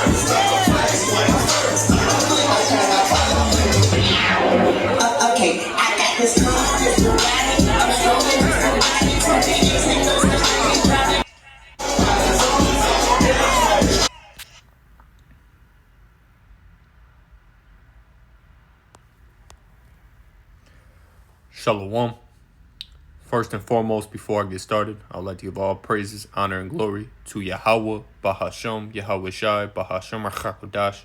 Okay, I got this I'm strolling. Shalom. First and foremost, before I get started, I'd like to give all praises, honor, and glory to Yahweh, Bahashem, Yahweh Shai, Bahashem Rachakodash.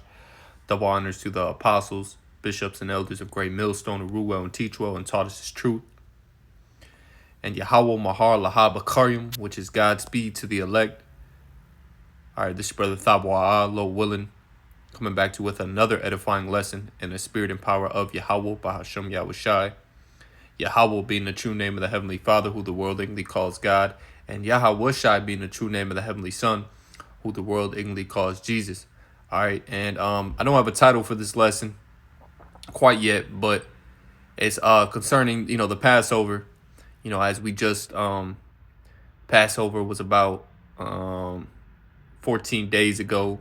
Double honors to the apostles, bishops, and elders of Great Millstone who rule well and teach well and taught us his truth. And Yahweh Mahar Lahab Akarim, which is Godspeed to the elect. All right, this is Brother Thabwa, Lord willing, coming back to you with another edifying lesson in the spirit and power of Yahweh, Bahashem, Yahweh Shai. Yahweh being the true name of the Heavenly Father, who the world ignorantly calls God, and Yahweh Shai being the true name of the Heavenly Son, who the world ignorantly calls Jesus. All right, and I don't have a title for this lesson quite yet, but it's concerning, the Passover. As we just Passover was about 14 days ago,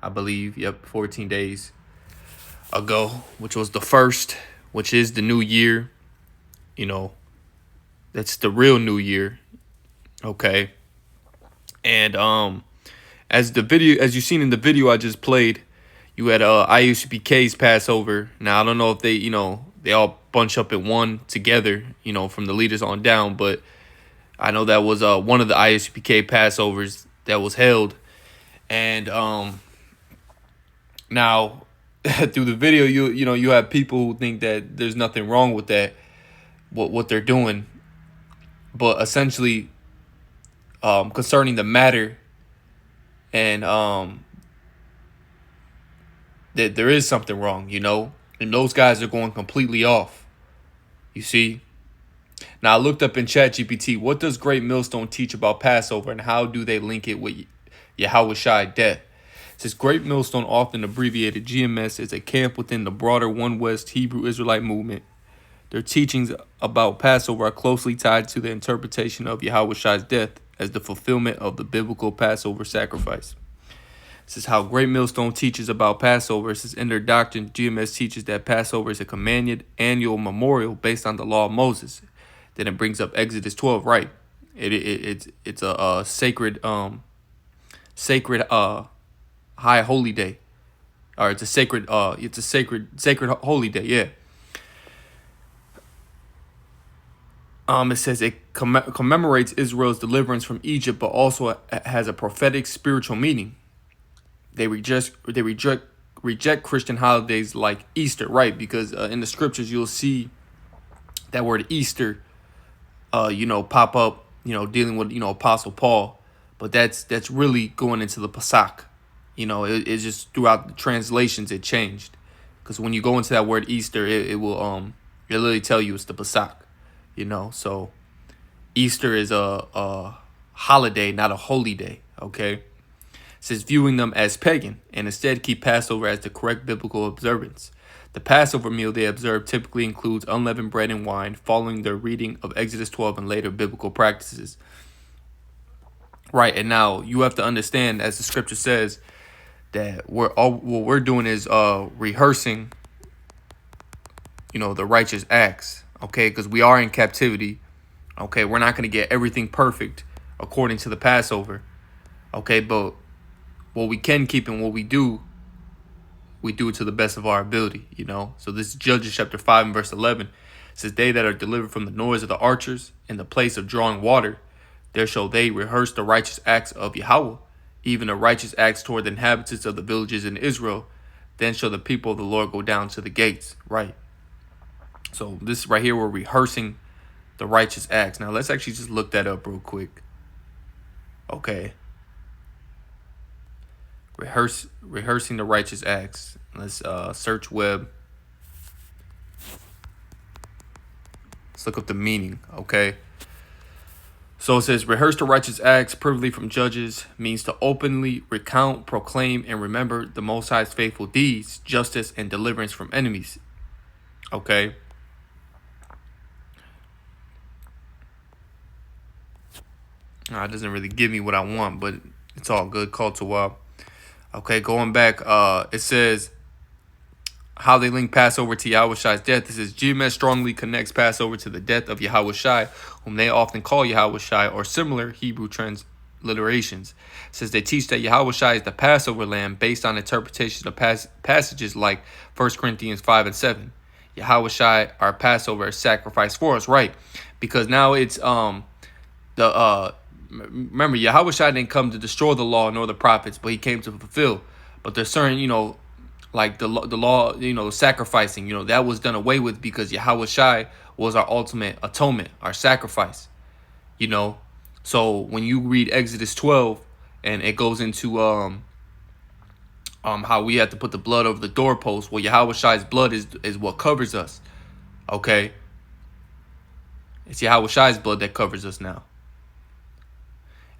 I believe. Yep, 14 days ago, which was the first, which is the new year. That's the real new year. Okay. And as you seen in the video I just played, you had IUCPK's Passover. Now I don't know if they all bunch up in one together, from the leaders on down, but I know that was one of the IUCPK Passovers that was held. And now through the video you have people who think that there's nothing wrong with that, what they're doing, but essentially concerning the matter, and that there is something wrong, and those guys are going completely off. You see? Now I looked up in ChatGPT, what does Great Millstone teach about Passover and how do they link it with Yahweh Shai death? It says Great Millstone, often abbreviated GMS, is a camp within the broader One West Hebrew Israelite movement. Their teachings about Passover are closely tied to the interpretation of Yahweh Shai's death as the fulfillment of the biblical Passover sacrifice. This is how Great Millstone teaches about Passover. It says in their doctrine, GMS teaches that Passover is a commanded annual memorial based on the law of Moses. Then it brings up Exodus 12, right? It's a sacred high holy day, or it's a sacred holy day, yeah. It says it commemorates Israel's deliverance from Egypt, but also has a prophetic spiritual meaning. They reject Christian holidays like Easter, right? Because in the scriptures you'll see that word Easter, pop up, dealing with Apostle Paul, but that's really going into the Pesach. It's just throughout the translations it changed, because when you go into that word Easter, it will literally tell you it's the Pesach. So Easter is a holiday, not a holy day, okay? It says viewing them as pagan and instead keep Passover as the correct biblical observance. The Passover meal they observe typically includes unleavened bread and wine, following their reading of Exodus 12 and later biblical practices. Right, and now you have to understand, as the scripture says, that what we're doing is rehearsing, the righteous acts. Okay, because we are in captivity. Okay, we're not going to get everything perfect according to the Passover. Okay, but what we can keep and what we do it to the best of our ability, So this is Judges chapter 5 and verse 11. It says, they that are delivered from the noise of the archers in the place of drawing water, there shall they rehearse the righteous acts of Yahweh, even the righteous acts toward the inhabitants of the villages in Israel. Then shall the people of the Lord go down to the gates. Right. So this right here, we're rehearsing the righteous acts. Now let's actually just look that up real quick. Okay. Rehearsing the righteous acts. Let's search web. Let's look up the meaning. Okay. So it says rehearse the righteous acts, privily from Judges, means to openly recount, proclaim, and remember the Most High's faithful deeds, justice, and deliverance from enemies. Okay. It doesn't really give me what I want, but it's all good. Call to Okay, going back, it says how they link Passover to Yahushai's death. It says GMS strongly connects Passover to the death of Yahushai, whom they often call Yahushai, or similar Hebrew transliterations. It says they teach that Yahushai is the Passover lamb based on interpretations of passages like 1 Corinthians 5 and 7. Yahushai, our Passover, is sacrificed for us, right? Because now it's remember, Yahushua didn't come to destroy the law nor the prophets, but he came to fulfill. But there's certain, like the law, sacrificing, that was done away with because Yahushua was our ultimate atonement, our sacrifice, So when you read Exodus 12 and it goes into how we have to put the blood over the doorpost, well, Yahushua's blood is what covers us. Okay. It's Yahushua's blood that covers us now.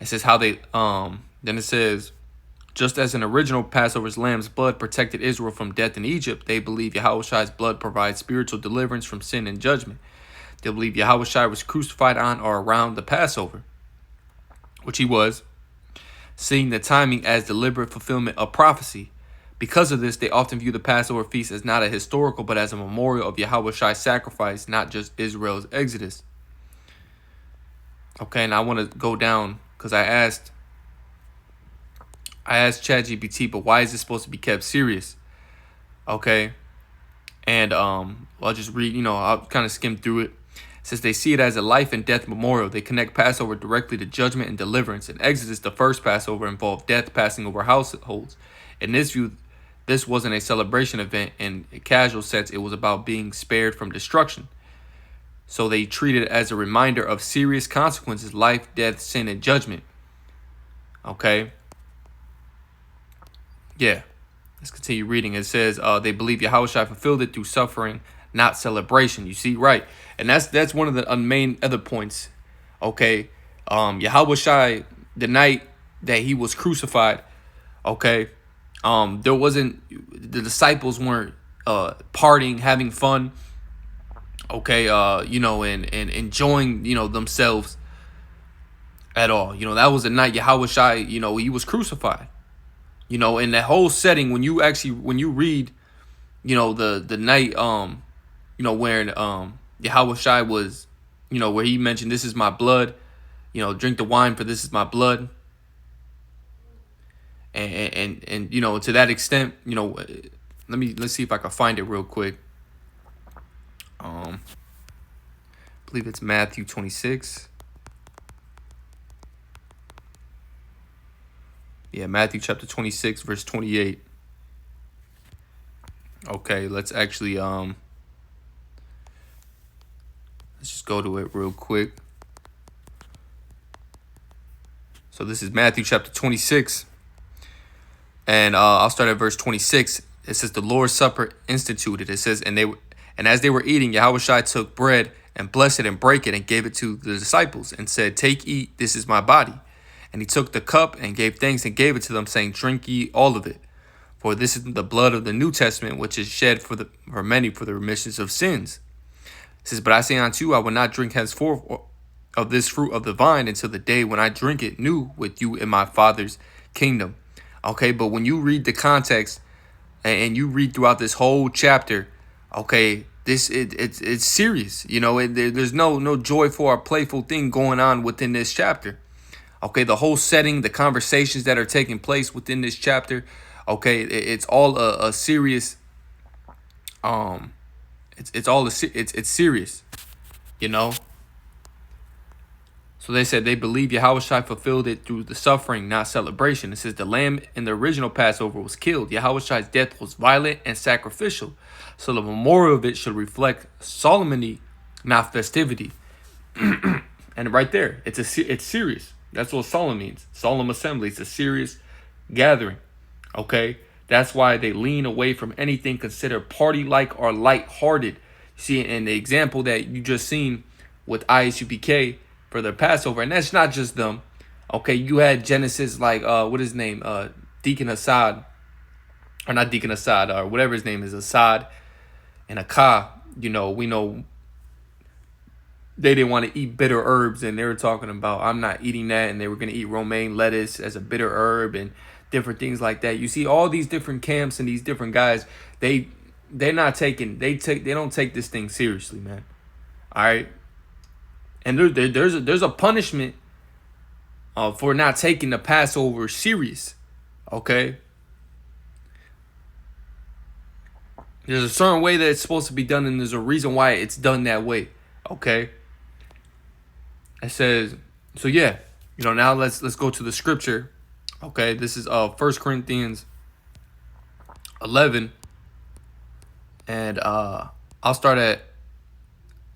It says how they then it says, just as an original Passover's lamb's blood protected Israel from death in Egypt, they believe Yahushua's blood provides spiritual deliverance from sin and judgment. They believe Yahushua was crucified on or around the Passover, which he was, seeing the timing as deliberate fulfillment of prophecy. Because of this, they often view the Passover feast as not a historical, but as a memorial of Yahushua's sacrifice, not just Israel's exodus. Okay, and I want to go down because I asked ChatGPT, but why is this supposed to be kept serious? Okay, and I'll just read. I'll kind of skim through it. It says they see it as a life and death memorial. They connect Passover directly to judgment and deliverance. In Exodus, the first Passover involved death passing over households. In this view, this wasn't a celebration event. In a casual sense, it was about being spared from destruction. So they treat it as a reminder of serious consequences: life, death, sin, and judgment. Okay. Yeah. Let's continue reading. It says they believe Yahushua fulfilled it through suffering, not celebration. You see, right? And that's one of the main other points. Okay. Yahushua, the night that he was crucified, okay, there wasn't, the disciples weren't partying, having fun, okay, and enjoying, themselves at all. That was the night Yahushua, he was crucified. In that whole setting, when you read, the night, where Yahushua was, where he mentioned, this is my blood, drink the wine, for this is my blood. And to that extent, let's see if I can find it real quick. I believe it's Matthew 26. Yeah, Matthew chapter 26, verse 28. Okay, let's actually let's just go to it real quick. So this is Matthew chapter 26. And I'll start at verse 26. It says the Lord's Supper instituted. It says, and as they were eating, Yahushua took bread and blessed it and brake it and gave it to the disciples and said, take, eat, this is my body. And he took the cup and gave thanks and gave it to them, saying, drink ye all of it. For this is the blood of the New Testament, which is shed for many for the remissions of sins. It says, but I say unto you, I will not drink henceforth of this fruit of the vine until the day when I drink it new with you in my Father's kingdom. Okay, but when you read the context and you read throughout this whole chapter, okay, it's serious. There's no joyful or playful thing going on within this chapter. Okay, the whole setting, the conversations that are taking place within this chapter, okay, it's all a serious. It's serious, So they said they believe Yahushua fulfilled it through the suffering, not celebration. It says the lamb in the original Passover was killed. Yahushua's death was violent and sacrificial. So the memorial of it should reflect solemnity, not festivity. And right there, it's serious. That's what solemn means. Solemn assembly. It's a serious gathering. Okay? That's why they lean away from anything considered party-like or light-hearted. See, in the example that you just seen with ISUPK for their Passover, and that's not just them. Okay, you had Genesis, like, what is his name? Deacon Assad. Or not Deacon Assad, or whatever his name is, Assad and Akah. We know they didn't want to eat bitter herbs, and they were talking about, I'm not eating that, and they were going to eat romaine lettuce as a bitter herb, and different things like that. You see all these different camps and these different guys, they're not taking they don't take this thing seriously, man. All right, and there's a punishment for not taking the Passover serious. Okay, there's a certain way that it's supposed to be done, and there's a reason why it's done that way. Okay, it says so. Yeah, now let's go to the scripture. Okay, this is 1 Corinthians 11, and I'll start at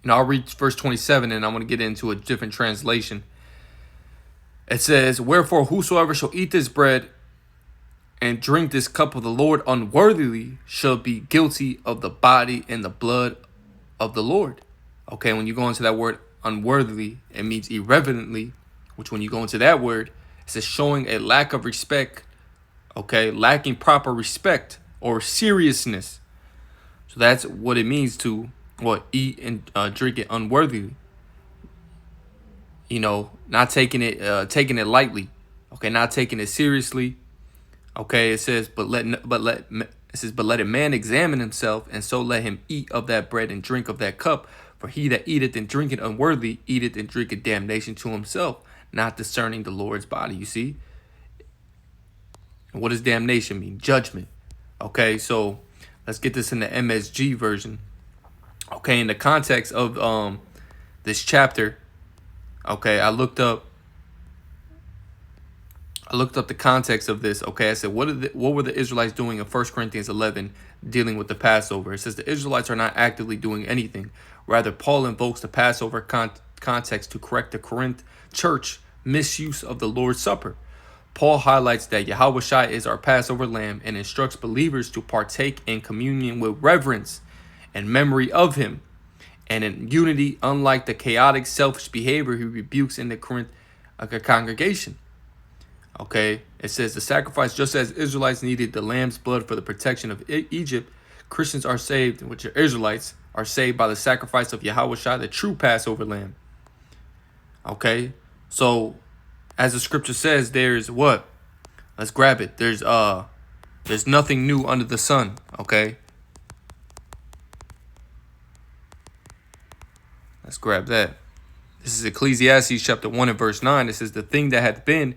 I'll read verse 27, and I'm going to get into a different translation. It says, "Wherefore whosoever shall eat this bread and drink this cup of the Lord unworthily shall be guilty of the body and the blood of the Lord." Okay, when you go into that word unworthily, it means irreverently, which when you go into that word, it says showing a lack of respect, okay, lacking proper respect or seriousness. So that's what it means to eat and drink it unworthily. Not taking it lightly. Okay, not taking it seriously. Okay, it says, but let a man examine himself, and so let him eat of that bread and drink of that cup. For he that eateth and drinketh unworthily eateth and drinketh damnation to himself, not discerning the Lord's body. You see? What does damnation mean? Judgment. Okay, so let's get this in the MSG version. Okay, in the context of this chapter, okay, I looked up the context of this. Okay, I said, what were the Israelites doing in 1 Corinthians 11 dealing with the Passover? It says the Israelites are not actively doing anything. Rather, Paul invokes the Passover context to correct the Corinth church misuse of the Lord's Supper. Paul highlights that Yahushua is our Passover lamb and instructs believers to partake in communion with reverence and memory of him, and in unity, unlike the chaotic, selfish behavior he rebukes in the Corinth congregation. Okay, it says the sacrifice, just as Israelites needed the lamb's blood for the protection of Egypt, Christians are saved, which are Israelites, are saved by the sacrifice of Yahushua, the true Passover lamb. Okay, so as the scripture says, there's what? Let's grab it. There's nothing new under the sun. Okay, let's grab that. This is Ecclesiastes chapter 1 and verse 9. It says, the thing that hath been,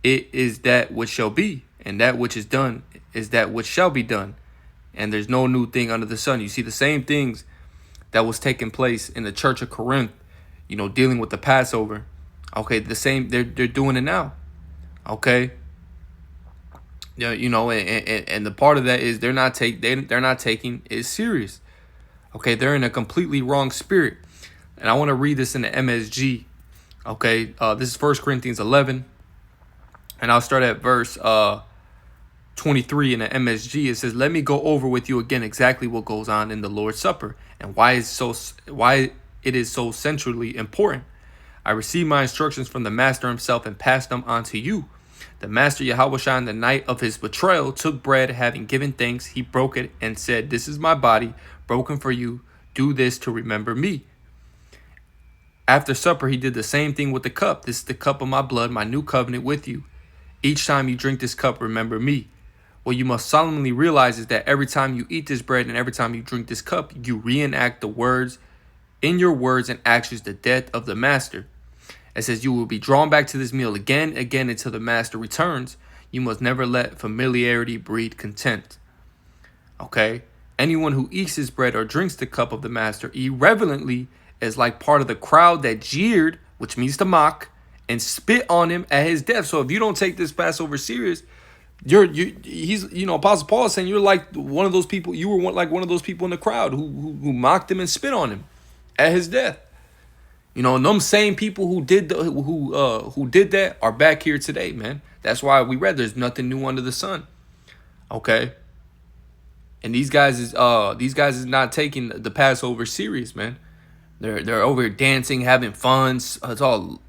it is that which shall be, and that which is done is that which shall be done. And there's no new thing under the sun. You see the same things that was taking place in the church of Corinth, dealing with the Passover. Okay, the same, they're doing it now. Okay. Yeah, and the part of that is they're not taking it serious. Okay, they're in a completely wrong spirit. And I want to read this in the MSG. Okay, this is 1 Corinthians 11. And I'll start at verse 23 in the MSG. It says, let me go over with you again exactly what goes on in the Lord's Supper and why it is so centrally important. I received my instructions from the Master himself and passed them on to you. The Master Yahushua, on the night of his betrayal, took bread, having given thanks, he broke it and said, this is my body, broken for you. Do this to remember me. After supper, he did the same thing with the cup. This is the cup of my blood, my new covenant with you. Each time you drink this cup, remember me. What you must solemnly realize is that every time you eat this bread and every time you drink this cup, you reenact in your words and actions, the death of the Master. It says you will be drawn back to this meal again until the Master returns. You must never let familiarity breed contempt. Okay? Anyone who eats this bread or drinks the cup of the Master irreverently is like part of the crowd that jeered, which means to mock, and spit on him at his death. So if you don't take this Passover serious, Apostle Paul is saying you're like one of those people. You were like one of those people in the crowd who mocked him and spit on him at his death. And them same people who did that are back here today, man. That's why we read there's nothing new under the sun. Okay. And these guys is not taking the Passover serious, man. They're over here dancing, having fun. It's all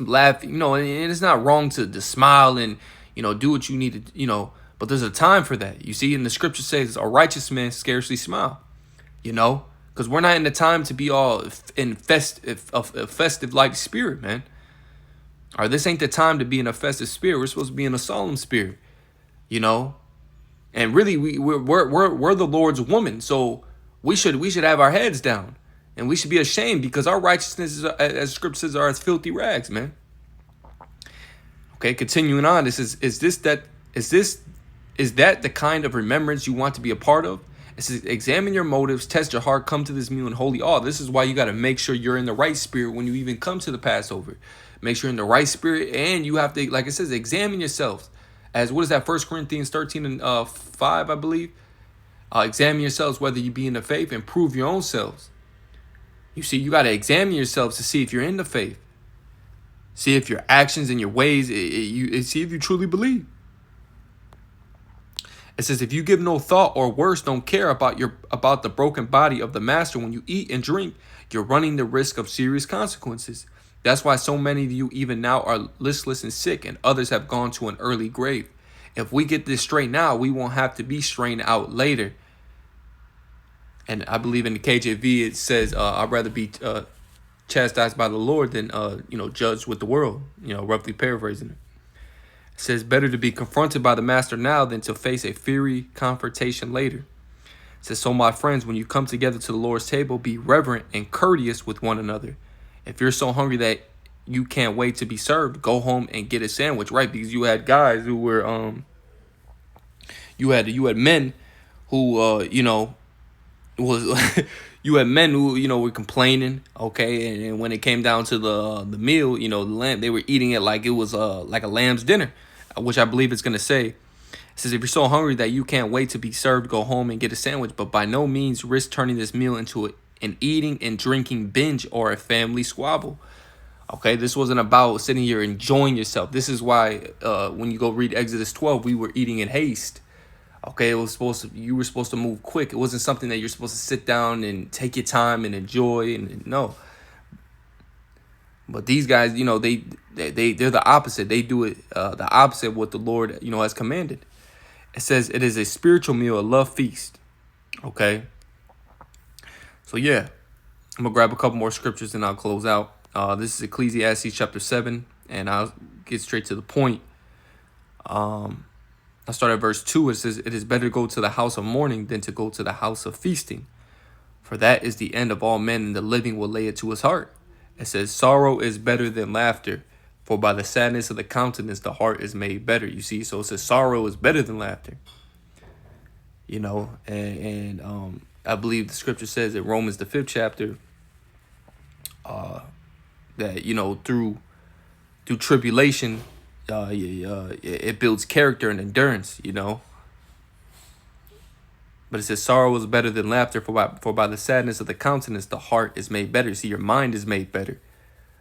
laughing, and it's not wrong to smile and do what you need to, but there's a time for that. You see, in the scripture says a righteous man scarcely smile, because we're not in the time to be all in festive like spirit, man. Or this ain't the time to be in a festive spirit. We're supposed to be in a solemn spirit. you know. And really, we're the Lord's woman, so we should have our heads down, and we should be ashamed because our righteousnesses, as Scripture says, are as filthy rags, man. Okay, continuing on. Is that the kind of remembrance you want to be a part of? It says, examine your motives, test your heart, come to this meal in holy awe. This is why you got to make sure you're in the right spirit when you even come to the Passover. Make sure you're in the right spirit, and you have to, like it says, examine yourselves. As what is that? 1 Corinthians 13 and 5, I believe. Examine yourselves whether you be in the faith, and prove your own selves. You see, you got to examine yourselves to see if you're in the faith. See if your actions and your ways, see if you truly believe. It says, if you give no thought, or worse, don't care about the broken body of the master when you eat and drink, you're running the risk of serious consequences. That's why so many of you even now are listless and sick, and others have gone to an early grave. If we get this straight now, we won't have to be strained out later. And I believe in the KJV it says, I'd rather be chastised by the Lord than judged with the world. Roughly paraphrasing it. It says, better to be confronted by the master now than to face a fiery confrontation later. It says, so my friends, when you come together to the Lord's table, be reverent and courteous with one another. If you're so hungry that you can't wait to be served, go home and get a sandwich, right? Because you had guys who were, you had men who, was you had men who were complaining, okay, and when it came down to the meal, the lamb, they were eating it like it was like a lamb's dinner, which I believe it's gonna say. It says, if you're so hungry that you can't wait to be served, go home and get a sandwich, but by no means risk turning this meal into an eating and drinking binge or a family squabble. Okay, this wasn't about sitting here enjoying yourself. This is why when you go read Exodus 12, we were eating in haste. Okay, you were supposed to move quick. It wasn't something that you're supposed to sit down and take your time and enjoy. And no. But these guys, they're the opposite. They do it the opposite of what the Lord, has commanded. It says it is a spiritual meal, a love feast. Okay. So yeah, I'm gonna grab a couple more scriptures and I'll close out. This is Ecclesiastes chapter 7, and I'll get straight to the point. I'll start at verse 2. It says, it is better to go to the house of mourning than to go to the house of feasting. For that is the end of all men, and the living will lay it to his heart. It says, sorrow is better than laughter, for by the sadness of the countenance the heart is made better. You see, so it says sorrow is better than laughter. And I believe the scripture says in Romans the 5th chapter that through tribulation it builds character and endurance. But it says sorrow is better than laughter, for by the sadness of the countenance the heart is made better. See, your mind is made better.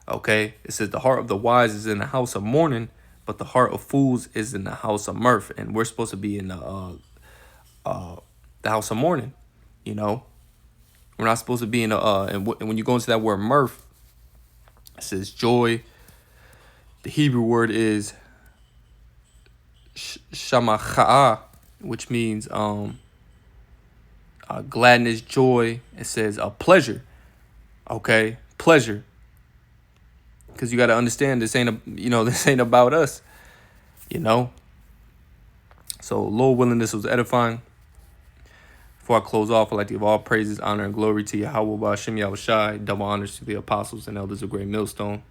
Okay, it says the heart of the wise is in the house of mourning, but the heart of fools is in the house of mirth. And we're supposed to be in the house of mourning. We're not supposed to be in and when you go into that word mirth, it says joy. The Hebrew word is shamacha'ah, which means gladness, joy. It says pleasure. Okay, pleasure. Because you got to understand, this ain't about us. So Lord willing, this was edifying. Before I close off, I'd like to give all praises, honor, and glory to Yahweh Ba'Shem Yahushai. Double honors to the apostles and elders of Great Millstone.